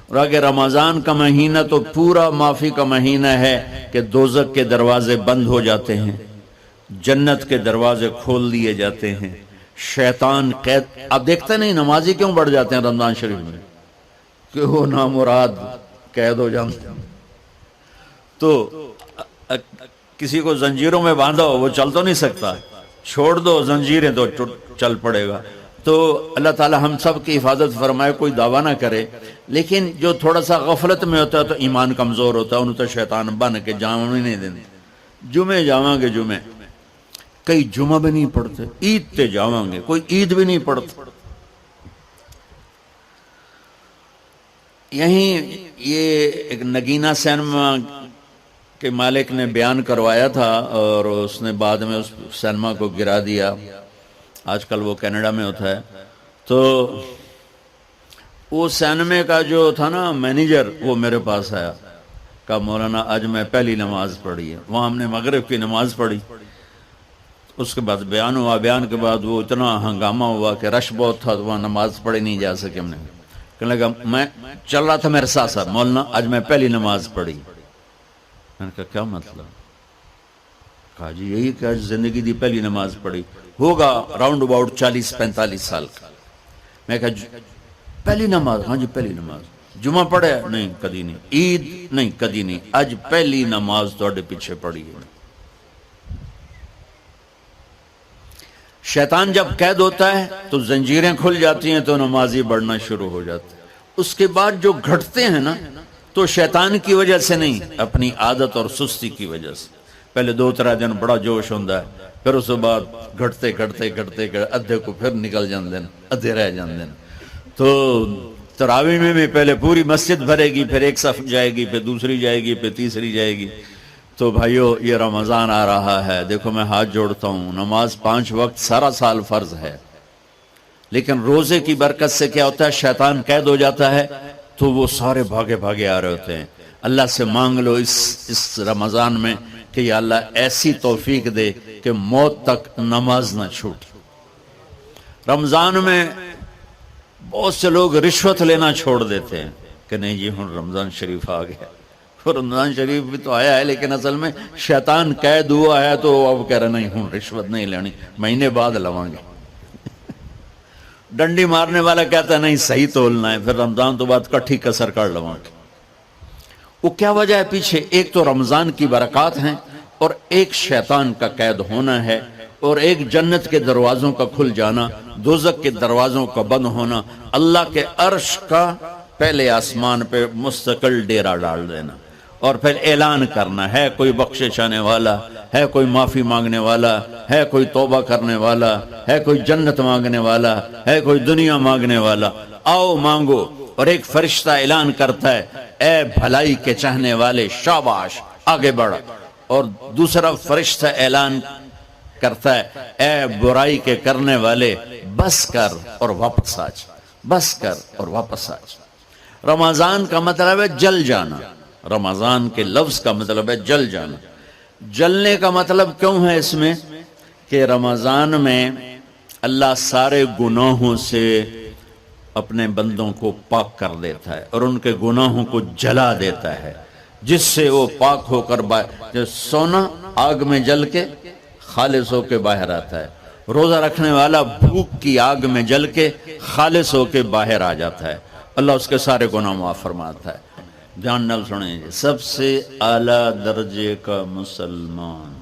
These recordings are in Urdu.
اور اگر رمضان کا مہینہ تو پورا معافی کا مہینہ ہے کہ دوزخ کے دروازے بند ہو جاتے ہیں، جنت کے دروازے کھول دیے جاتے ہیں، شیطان قید. اب دیکھتے نہیں نمازی کیوں بڑھ جاتے ہیں رمضان شریف میں؟ کہ وہ نامراد قید ہو جاتے ہیں. تو کسی کو زنجیروں میں باندھا ہو وہ چل تو نہیں سکتا، چھوڑ دو زنجیریں تو چل پڑے گا. تو اللہ تعالی ہم سب کی حفاظت فرمائے. کوئی دعویٰ نہ کرے، لیکن جو تھوڑا سا غفلت میں ہوتا ہے تو ایمان کمزور ہوتا ہے، انہوں تو شیطان بن کے جامع نہیں دیتے. جمعے جاواں گے، جمعے کئی جمعہ بھی نہیں پڑھتے، عید تے جاواں گے کوئی عید بھی نہیں پڑھتا. یہیں یہ ایک نگینہ سینما کے مالک نے بیان کروایا تھا اور اس نے بعد میں اس سینما کو گرا دیا. آج کل وہ کینیڈا میں ہوتا ہے. تو وہ سینمے کا جو تھا نا مینیجر، وہ میرے پاس آیا، کہا مولانا آج میں پہلی نماز پڑھی ہے. وہاں ہم نے مغرب کی نماز پڑھی، اس کے بعد بیان ہوا. بیان کے بعد وہ اتنا ہنگامہ ہوا کہ رش بہت تھا، تو وہاں نماز پڑھی نہیں جا سکے. ہم نے کہنے لگا میں چل رہا تھا میرے ساتھ ساتھ، مولانا آج میں پہلی نماز پڑھی. میں نے کہا کیا مطلب؟ کہا جی یہی کہ آج زندگی دی پہلی نماز پڑھی. ہوگا راؤنڈ اباؤٹ 40-45 سال کا. میں کہا پہلی نماز؟ ہاں جی پہلی نماز. جمعہ پڑھے؟ نہیں کدی نہیں. عید؟ نہیں کدی نہیں. آج پہلی نماز تواڈے پیچھے پڑھی ہے. شیطان جب قید ہوتا ہے تو زنجیریں کھل جاتی ہیں تو نمازی بڑھنا شروع ہو جاتے ہیں. اس کے بعد جو گھٹتے ہیں نا تو شیطان کی وجہ سے نہیں، اپنی عادت اور سستی کی وجہ سے. پہلے 2-3 دن بڑا جوش ہوتا ہے، پھر اس کے بعد گھٹتے ادھے کو پھر نکل جاندے ہیں، ادھے رہ جاندے ہیں. تو تراویح میں بھی پہلے پوری مسجد بھرے گی، پھر ایک صف جائے گی، پھر دوسری جائے گی، پھر تیسری جائے گی. تو بھائیو یہ رمضان آ رہا ہے، دیکھو میں ہاتھ جوڑتا ہوں، نماز 5 وقت سارا سال فرض ہے، لیکن روزے کی برکت سے کیا ہوتا ہے؟ شیطان قید ہو جاتا ہے تو وہ سارے بھاگے بھاگے آ رہے ہوتے ہیں. اللہ سے مانگ لو اس رمضان میں کہ یا اللہ ایسی توفیق دے کہ موت تک نماز نہ چھوٹ. رمضان میں بہت سے لوگ رشوت لینا چھوڑ دیتے ہیں کہ نہیں جی ہن رمضان شریف آ گیا. رمضان شریف بھی تو آیا ہے، لیکن اصل میں شیطان قید ہوا ہے تو اب کہہ رہے نہیں ہوں رشوت نہیں لینی، مہینے بعد لواں گے. ڈنڈی مارنے والا کہتا ہے نہیں صحیح تولنا ہے، پھر رمضان تو بعد کٹھی کسر کر لواں گے. وہ کیا وجہ ہے پیچھے؟ ایک تو رمضان کی برکات ہیں، اور ایک شیطان کا قید ہونا ہے، اور ایک جنت کے دروازوں کا کھل جانا، دوزخ کے دروازوں کا بند ہونا، اللہ کے عرش کا پہلے آسمان پہ مستقل ڈیرا ڈال دینا، اور پھر اعلان کرنا ہے کوئی بخشش آنے والا ہے، کوئی معافی مانگنے والا ہے، کوئی توبہ کرنے والا ہے، کوئی جنت مانگنے والا ہے، کوئی دنیا مانگنے والا، آؤ مانگو. اور ایک فرشتہ اعلان کرتا ہے اے بھلائی کے چاہنے والے شاباش آگے بڑھ، اور دوسرا فرشتہ اعلان کرتا ہے اے برائی کے کرنے والے بس کر اور واپس آ جا، بس کر اور واپس آ جا. رمضان کا مطلب ہے جل جانا. رمضان کے لفظ کا مطلب ہے جل جانا. جلنے کا مطلب کیوں ہے اس میں؟ کہ رمضان میں اللہ سارے گناہوں سے اپنے بندوں کو پاک کر دیتا ہے اور ان کے گناہوں کو جلا دیتا ہے، جس سے وہ پاک ہو کر جیسے سونا آگ میں جل کے خالص ہو کے باہر آتا ہے، روزہ رکھنے والا بھوک کی آگ میں جل کے خالص ہو کے باہر آ جاتا ہے، اللہ اس کے سارے گناہ معاف فرماتا ہے. دھیان نال سنیں، سب سے اعلیٰ درجے کا مسلمان،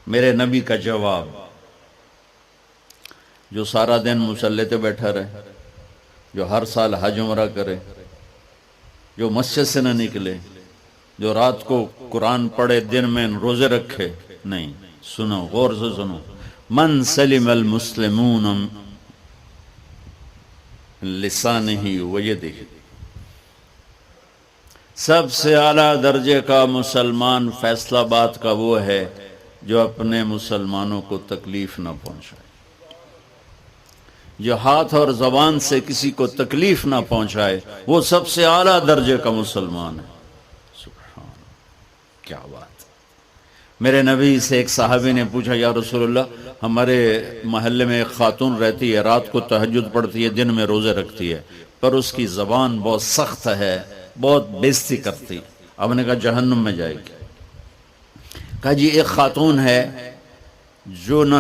میرے نبی کا جواب، جو سارا دن مصلی پہ بیٹھا رہے، جو ہر سال حج عمرہ کرے، جو مسجد سے نہ نکلے، جو رات کو قرآن پڑھے، دن میں روزے رکھے. نہیں، سنو غور سے سنو، من سلم المسلمون لسانہ ویدہ، سب سے اعلیٰ درجے کا مسلمان فیصلہ بات کا وہ ہے جو اپنے مسلمانوں کو تکلیف نہ پہنچائے، جو ہاتھ اور زبان سے کسی کو تکلیف نہ پہنچائے، وہ سب سے اعلیٰ درجے کا مسلمان ہے. سبحان اللہ، کیا بات. میرے نبی سے ایک صحابی نے پوچھا یا رسول اللہ، ہمارے محلے میں ایک خاتون رہتی ہے، رات کو تہجد پڑھتی ہے، دن میں روزے رکھتی ہے، پر اس کی زبان بہت سخت ہے، بہت بےزتی کرتی. اب نے کہا جہنم میں جائے گی. کہا جی ایک خاتون ہے جو نہ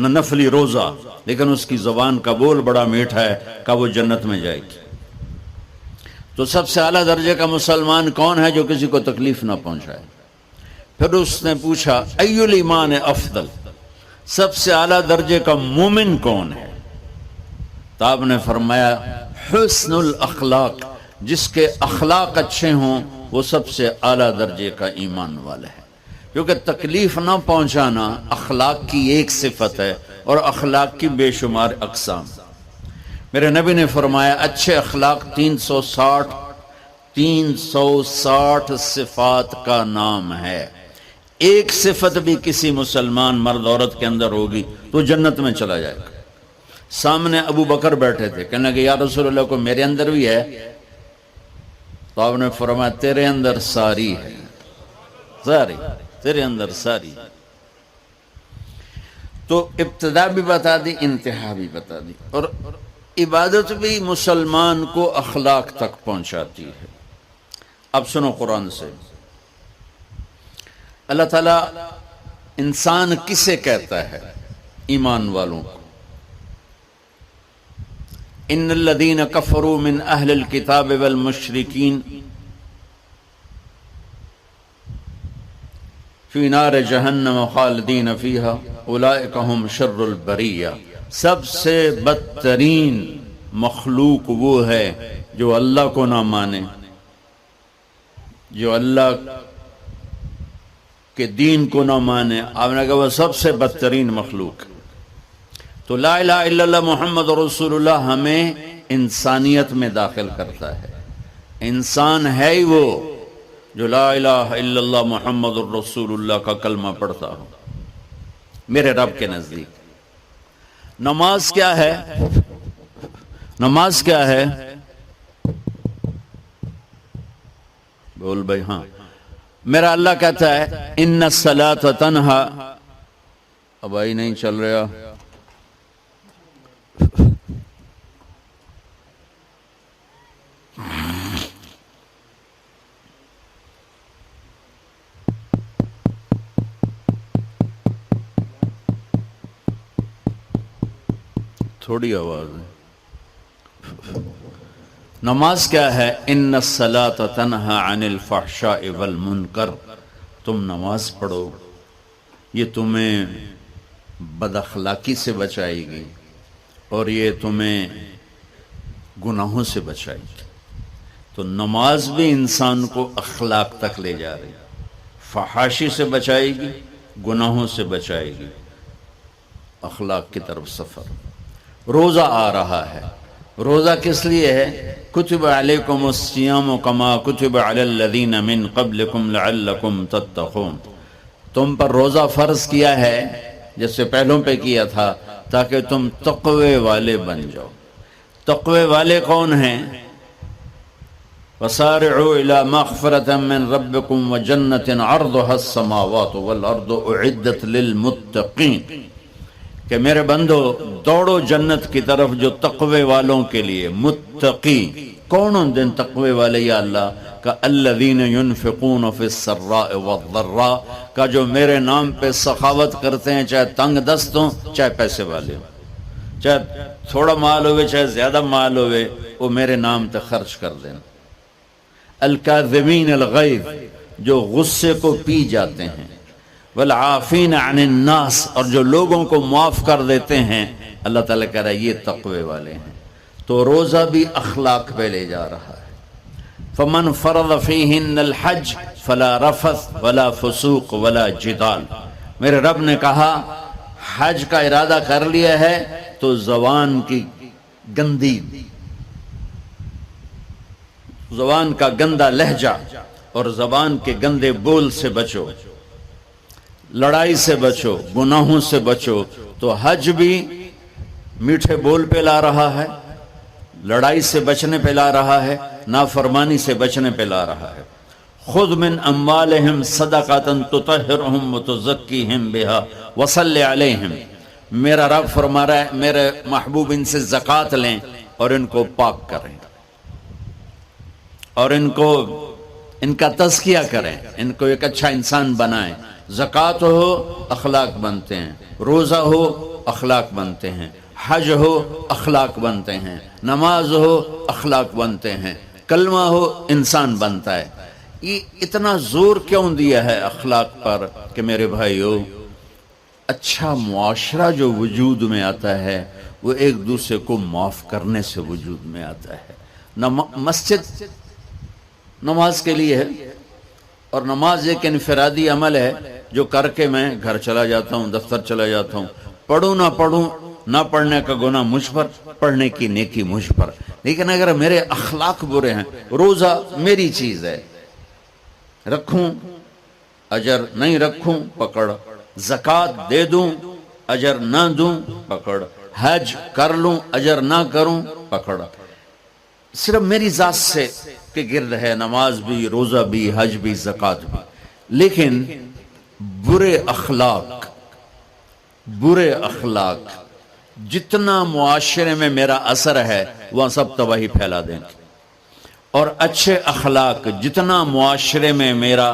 نفلی روزہ، لیکن اس کی زبان کا بول بڑا میٹھا ہے، کہا وہ جنت میں جائے گی. تو سب سے اعلیٰ درجے کا مسلمان کون ہے جو کسی کو تکلیف نہ پہنچائے؟ پھر اس نے پوچھا ای الایمان افضل، سب سے اعلیٰ درجے کا مومن کون ہے؟ تو آپ نے فرمایا حسن الاخلاق، جس کے اخلاق اچھے ہوں وہ سب سے اعلیٰ درجے کا ایمان والا ہے. کیونکہ تکلیف نہ پہنچانا اخلاق کی ایک صفت ہے، اور اخلاق کی بے شمار اقسام. میرے نبی نے فرمایا اچھے اخلاق 360 صفات کا نام ہے. ایک صفت بھی کسی مسلمان مرد عورت کے اندر ہوگی تو جنت میں چلا جائے گا. سامنے ابو بکر بیٹھے تھے، کہنے لگے یا رسول اللہ کو میرے اندر بھی ہے؟ تو آپ نے فرمایا تیرے اندر ساری ہے، ساری تیرے اندر ساری. تو ابتدا بھی بتا دی، انتہا بھی بتا دی. اور عبادت بھی مسلمان کو اخلاق تک پہنچاتی ہے. اب سنو قرآن سے، اللہ تعالیٰ انسان کسے کہتا ہے؟ ایمان والوں کو. ان الذین کفروا من اہل الکتاب والمشرکین فی نار جہنم خالدین فیہا اولئک ہم شر البریہ. سب سے بدترین مخلوق وہ ہے جو اللہ کو نہ مانے، جو اللہ کہ دین کو نہ مانے. آپ نے کہا وہ سب سے بدترین مخلوق. تو لا الہ الا اللہ محمد رسول اللہ ہمیں انسانیت میں داخل کرتا ہے. انسان ہے ہی وہ جو لا الہ الا اللہ محمد رسول اللہ کا کلمہ پڑھتا ہو میرے رب کے نزدیک. نماز کیا ہے؟ نماز کیا ہے؟ بول بھائی. ہاں، میرا اللہ کہتا ہے ان الصلاۃ تنہا. اب آئی نہیں چل رہا. تھوڑی آواز ہے. نماز کیا ہے؟ ان الصلاۃ تنہا عن الفحشاء والمنکر. تم نماز پڑھو، یہ تمہیں بد اخلاقی سے بچائے گی اور یہ تمہیں گناہوں سے بچائے گی. تو نماز بھی انسان کو اخلاق تک لے جا رہی، فحاشی سے بچائے گی، گناہوں سے بچائے گی، اخلاق کی طرف سفر. روزہ آ رہا ہے. روزہ کس لیے ہے؟ کتب علیکم الصیام کما کتب علی الذین من قبلکم لعلکم تتقون. تم پر روزہ فرض کیا ہے جس سے پہلوں پہ کیا تھا تاکہ تم تقوی والے بن جاؤ. تقوی والے کون ہیں؟ وسارعوا الی مغفرۃ من ربکم وجنۃ عرضها السماوات والارض اعدت للمتقین. کہ میرے بندو دوڑو جنت کی طرف جو تقوی والوں کے لیے. متقی کون ہیں دن تقوی والے یا اللہ؟ کا الذین ينفقون فی السراء والضراء، کا جو میرے نام پہ سخاوت کرتے ہیں، چاہے تنگ دست ہوں چاہے پیسے والے ہوں، چاہے تھوڑا مال ہوئے چاہے زیادہ مال ہوئے، وہ میرے نام پہ خرچ کر دیں. الکاظمین الغیظ، جو غصے کو پی جاتے ہیں. والعافین عن الناس، اور جو لوگوں کو معاف کر دیتے ہیں. اللہ تعالیٰ کہہ رہا ہے یہ تقوی والے ہیں. تو روزہ بھی اخلاق پہ لے جا رہا ہے. فمن فرض فیہن الحج فلا رفث ولا فسوق ولا جدال. میرے رب نے کہا حج کا ارادہ کر لیا ہے تو زبان کی گندی، زبان کا گندا لہجہ اور زبان کے گندے بول سے بچو، لڑائی سے بچو، گناہوں سے بچو. تو حج بھی میٹھے بول پہ لا رہا ہے، لڑائی سے بچنے پہ لا رہا ہے، نافرمانی سے بچنے پہ لا رہا ہے. خذ من اموالہم صدقۃ تطہرہم وتزکیہم بہا وصلی علیہم. میرا رب فرما رہا ہے میرے محبوب ان سے زکوٰۃ لیں اور ان کو پاک کریں اور ان کا تزکیہ کریں، ان کو ایک اچھا انسان بنائیں۔ زکوٰۃ ہو اخلاق بنتے ہیں، روزہ ہو اخلاق بنتے ہیں، حج ہو اخلاق بنتے ہیں، نماز ہو اخلاق بنتے ہیں، کلمہ ہو انسان بنتا ہے۔ یہ اتنا زور کیوں دیا ہے اخلاق پر کہ میرے بھائیو، اچھا معاشرہ جو وجود میں آتا ہے وہ ایک دوسرے کو معاف کرنے سے وجود میں آتا ہے۔ مسجد نماز کے لیے ہے، اور نماز ایک انفرادی عمل ہے جو کر کے میں گھر چلا جاتا ہوں، دفتر چلا جاتا ہوں، پڑھوں نہ پڑھوں، نہ پڑھنے کا گناہ مجھ پر، پڑھنے کی نیکی مجھ پر۔ لیکن اگر میرے اخلاق برے ہیں، روزہ میری چیز ہے، رکھوں اجر، نہیں رکھوں پکڑ، زکوٰۃ دے دوں اجر نہ دوں پکڑ، حج کر لوں اجر نہ کروں پکڑ۔ صرف میری ذات سے کے گرد ہے نماز بھی، روزہ بھی، حج بھی، زکوٰۃ بھی۔ لیکن برے اخلاق جتنا معاشرے میں میرا اثر ہے وہاں سب تباہی پھیلا دیں گے، اور اچھے اخلاق جتنا معاشرے میں میرا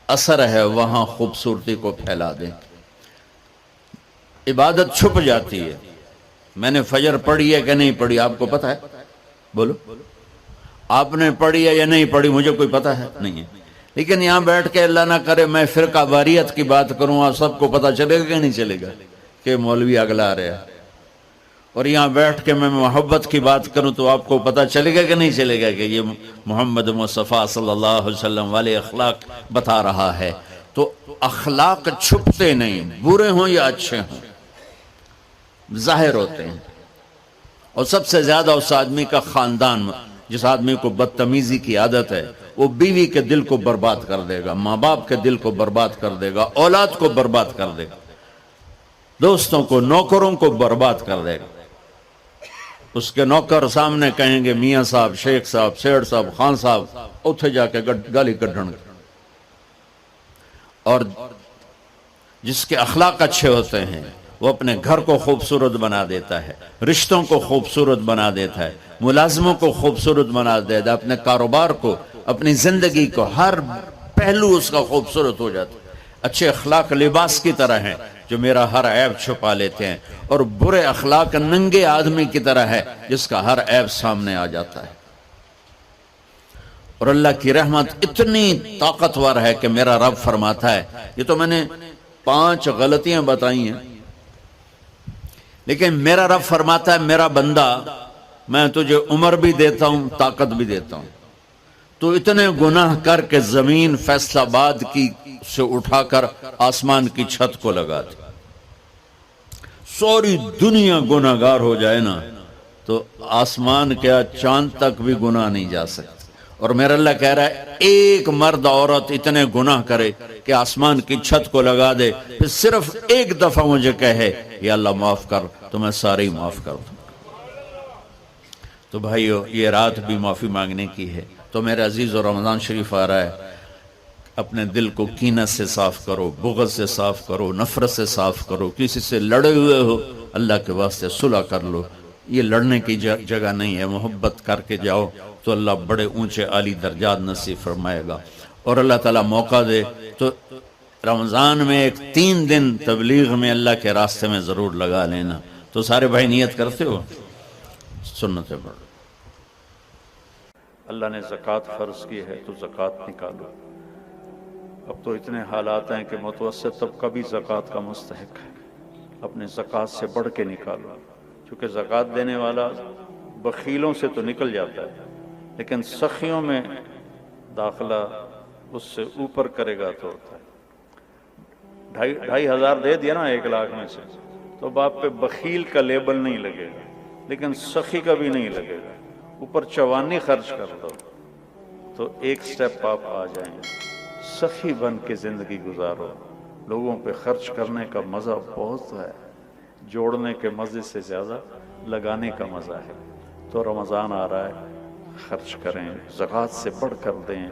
اثر ہے وہاں خوبصورتی کو پھیلا دیں گے۔ عبادت چھپ جاتی ہے۔ میں نے فجر پڑھی ہے کہ نہیں پڑھی آپ کو پتہ ہے؟ بولو، آپ نے پڑھی ہے یا نہیں پڑھی مجھے کوئی پتہ ہے نہیں ہے۔ لیکن یہاں بیٹھ کے اللہ نہ کرے میں فرقہ واریت کی بات کروں، آپ سب کو پتہ چلے گا کہ نہیں چلے گا کہ مولوی اگلا رہا ہے؟ اور یہاں بیٹھ کے میں محبت کی بات کروں تو آپ کو پتہ چلے گا کہ نہیں چلے گا کہ یہ محمد مصطفیٰ صلی اللہ علیہ وسلم والے اخلاق بتا رہا ہے؟ تو اخلاق چھپتے نہیں، برے ہوں یا اچھے ہوں، ظاہر ہوتے ہیں۔ اور سب سے زیادہ اس آدمی کا خاندان، جس آدمی کو بدتمیزی کی عادت ہے، وہ بیوی کے دل کو برباد کر دے گا، ماں باپ کے دل کو برباد کر دے گا، اولاد کو برباد کر دے گا، دوستوں کو، نوکروں کو برباد کر دے گا۔ اس کے نوکر سامنے کہیں گے میاں صاحب، شیخ صاحب، سیڑ صاحب، خان صاحب، اتھے جا کے گالی کڈھن گے۔ اور جس کے اخلاق اچھے ہوتے ہیں وہ اپنے گھر کو خوبصورت بنا دیتا ہے، رشتوں کو خوبصورت بنا دیتا ہے، ملازموں کو خوبصورت بنا دیتا ہے، اپنے کاروبار کو، اپنی زندگی کو، ہر پہلو اس کا خوبصورت ہو جاتا ہے۔ اچھے اخلاق لباس کی طرح ہیں جو میرا ہر عیب چھپا لیتے ہیں، اور برے اخلاق ننگے آدمی کی طرح ہے جس کا ہر عیب سامنے آ جاتا ہے۔ اور اللہ کی رحمت اتنی طاقتور ہے کہ میرا رب فرماتا ہے، یہ تو میں نے 5 غلطیاں بتائی ہیں، لیکن میرا رب فرماتا ہے میرا بندہ میں تجھے عمر بھی دیتا ہوں، طاقت بھی دیتا ہوں، تو اتنے گناہ کر کے زمین فیصل آباد کی سے اٹھا کر آسمان کی چھت کو لگا دے، ساری دنیا گناہگار ہو جائے نا تو آسمان کیا چاند تک بھی گناہ نہیں جا سکتے۔ اور میرا اللہ کہہ رہا ہے ایک مرد عورت اتنے گناہ کرے کہ آسمان کی چھت کو لگا دے، پھر صرف ایک دفعہ مجھے کہے یا اللہ معاف کر، تو میں سارے ہی معاف کر دوں۔ تو بھائیو یہ رات بھی معافی مانگنے کی ہے۔ تو میرے عزیز و رمضان شریف آ رہا ہے، اپنے دل کو کینہ سے صاف کرو، بغض سے صاف کرو، نفرت سے صاف کرو، کسی سے لڑے ہوئے ہو اللہ کے واسطے صلح کر لو۔ یہ لڑنے کی جگہ نہیں ہے، محبت کر کے جاؤ تو اللہ بڑے اونچے عالی درجات نصیب فرمائے گا۔ اور اللہ تعالیٰ موقع دے تو رمضان میں ایک 3 دن تبلیغ میں اللہ کے راستے میں ضرور لگا لینا۔ تو سارے بھائی نیت کرتے ہو؟ سنتیں پڑھ۔ اللہ نے زکوٰۃ فرض کی ہے تو زکوٰۃ نکالو۔ اب تو اتنے حالات ہیں کہ متوسط طبقہ بھی زکوٰۃ کا مستحق ہے، اپنے زکوٰۃ سے بڑھ کے نکالو، کیونکہ زکوٰۃ دینے والا بخیلوں سے تو نکل جاتا ہے لیکن سخیوں میں داخلہ اس سے اوپر کرے گا تو ہوتا ہے۔ 2,500 دے دیا نا 1 لاکھ میں سے تو اب آپ پہ بخیل کا لیبل نہیں لگے گا، لیکن سخی کا بھی نہیں لگے گا۔ اوپر 54 خرچ کر دو تو ایک سٹیپ آپ آ جائیں گے۔ سخی بن کے زندگی گزارو، لوگوں پہ خرچ کرنے کا مزہ بہت ہے، جوڑنے کے مزے سے زیادہ لگانے کا مزہ ہے۔ تو رمضان آ رہا ہے، خرچ کریں، زکوٰۃ سے بڑھ کر دیں،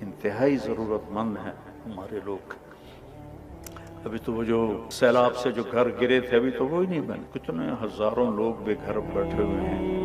انتہائی ضرورت مند ہیں ہمارے لوگ۔ ابھی تو وہ جو سیلاب سے جو گھر گرے تھے ابھی تو وہ ہی نہیں بنے، کتنے ہزاروں لوگ بے گھر بیٹھے ہوئے ہیں۔